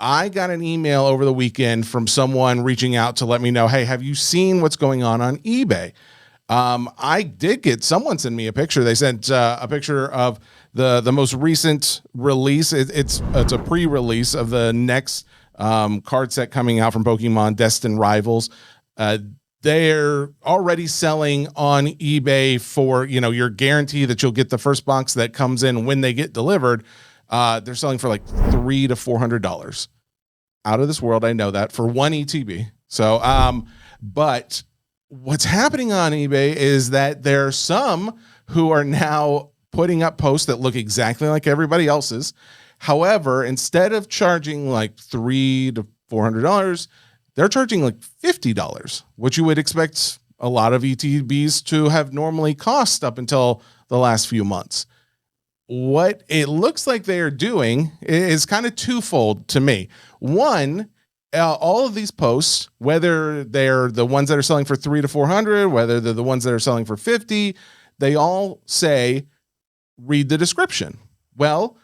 I got an email over the weekend from someone reaching out to let me know, hey, have you seen what's going on eBay? I did get someone send me a picture. They sent a picture of the most recent release. It's a pre-release of the next card set coming out from Pokemon Destined Rivals. They're already selling on eBay for, your guarantee that you'll get the first box that comes in when they get delivered. They're selling for like $300 to $400. Out of this world, I know that, for one ETB. So, but what's happening on eBay is that there are some who are now putting up posts that look exactly like everybody else's. However, instead of charging like $300 to $400, they're charging like $50, which you would expect a lot of ETBs to have normally cost up until the last few months. What it looks like they are doing is kind of twofold to me. One, all of these posts, whether they're the ones that are selling for $300 to $400, whether they're the ones that are selling for $50, they all say, read the description. Well,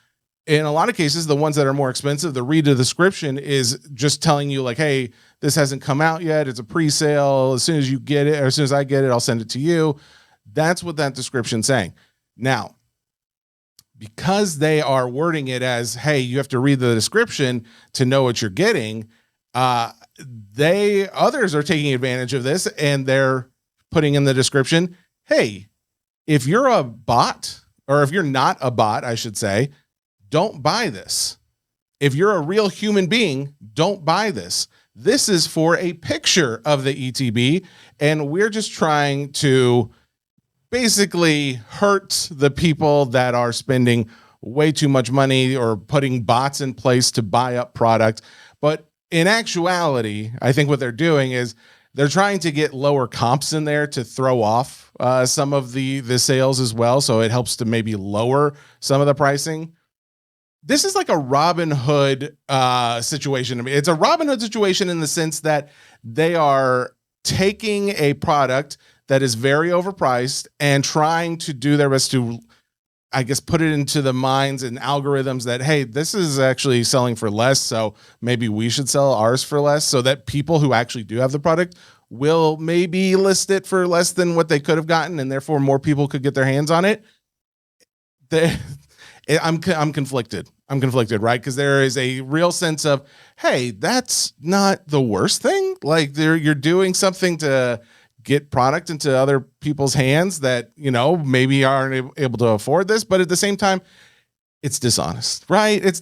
in a lot of cases, the ones that are more expensive, the read the description is just telling you like, hey, this hasn't come out yet. It's a pre-sale. As soon as you get it, or as soon as I get it, I'll send it to you. That's what that description's saying. Now, because they are wording it as, hey, you have to read the description to know what you're getting, others are taking advantage of this, and they're putting in the description, hey, if you're a bot, or if you're not a bot, I should say, don't buy this. If you're a real human being, don't buy this. This is for a picture of the ETB, and we're just trying to basically hurt the people that are spending way too much money or putting bots in place to buy up product. But in actuality, I think what they're doing is they're trying to get lower comps in there to throw off some of the sales as well. So it helps to maybe lower some of the pricing. This is like a Robin Hood situation. I mean, it's a Robin Hood situation in the sense that they are taking a product that is very overpriced and trying to do their best to, I guess, put it into the minds and algorithms that, hey, this is actually selling for less, so maybe we should sell ours for less, so that people who actually do have the product will maybe list it for less than what they could have gotten, and therefore more people could get their hands on it. I'm conflicted. I'm conflicted, right? Because there is a real sense of, hey, that's not the worst thing. Like you're doing something to get product into other people's hands that, maybe aren't able to afford this, but at the same time, it's dishonest, right? It's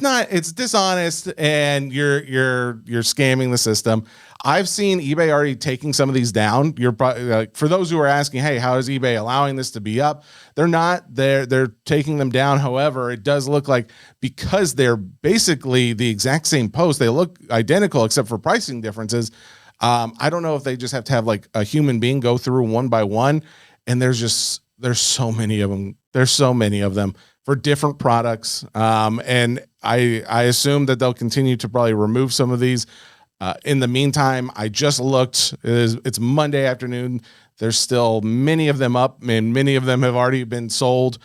dishonest, and you're scamming the system. I've seen eBay already taking some of these down. You're probably for those who are asking, hey, how is eBay allowing this to be up? They're not. They're taking them down. However, it does look like, because they're basically the exact same post, they look identical except for pricing differences. I don't know if they just have to have like a human being go through one by one, and there's so many of them. There's so many of them for different products. And I assume that they'll continue to probably remove some of these. In the meantime, I just looked, it's Monday afternoon. There's still many of them up, and many of them have already been sold.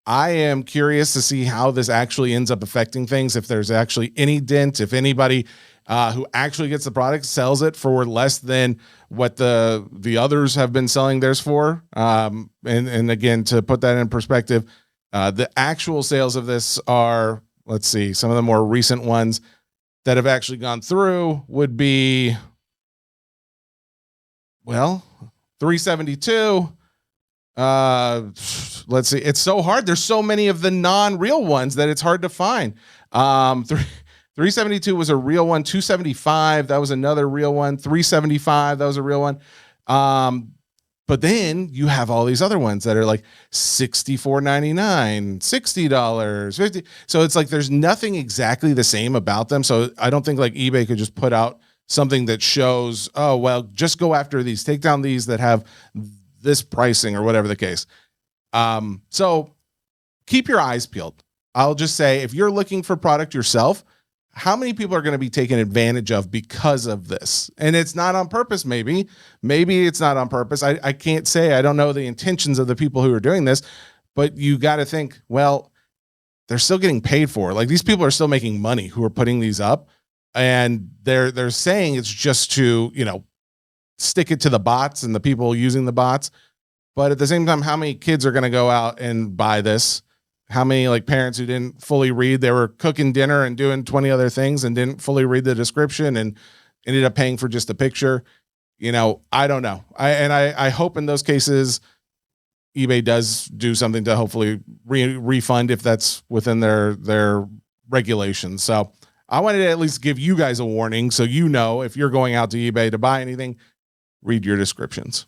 I am curious to see how this actually ends up affecting things. If there's actually any dent, if anybody who actually gets the product sells it for less than what the others have been selling theirs for. And again, to put that in perspective, the actual sales of this are, let's see, some of the more recent ones that have actually gone through would be, well, 372. Let's see. It's so hard. There's so many of the non-real ones that it's hard to find. 372 was a real one. 275, that was another real one. 375, that was a real one. But then you have all these other ones that are like $64.99, $60, $50. So it's like there's nothing exactly the same about them. So I don't think like eBay could just put out something that shows, oh, well, just go after these, take down these that have this pricing or whatever the case. So keep your eyes peeled. I'll just say, if you're looking for product yourself, how many people are going to be taken advantage of because of this? And it's not on purpose. Maybe it's not on purpose. I can't say. I don't know the intentions of the people who are doing this, but you got to think, well, they're still getting paid for. Like, these people are still making money who are putting these up. and they're saying it's just to, stick it to the bots and the people using the bots. But at the same time, how many kids are going to go out and buy this? How many like parents who didn't fully read, they were cooking dinner and doing 20 other things and didn't fully read the description and ended up paying for just a picture? I don't know. I hope in those cases eBay does do something to hopefully refund if that's within their regulations. So I wanted to at least give you guys a warning, so if you're going out to eBay to buy anything, read your descriptions.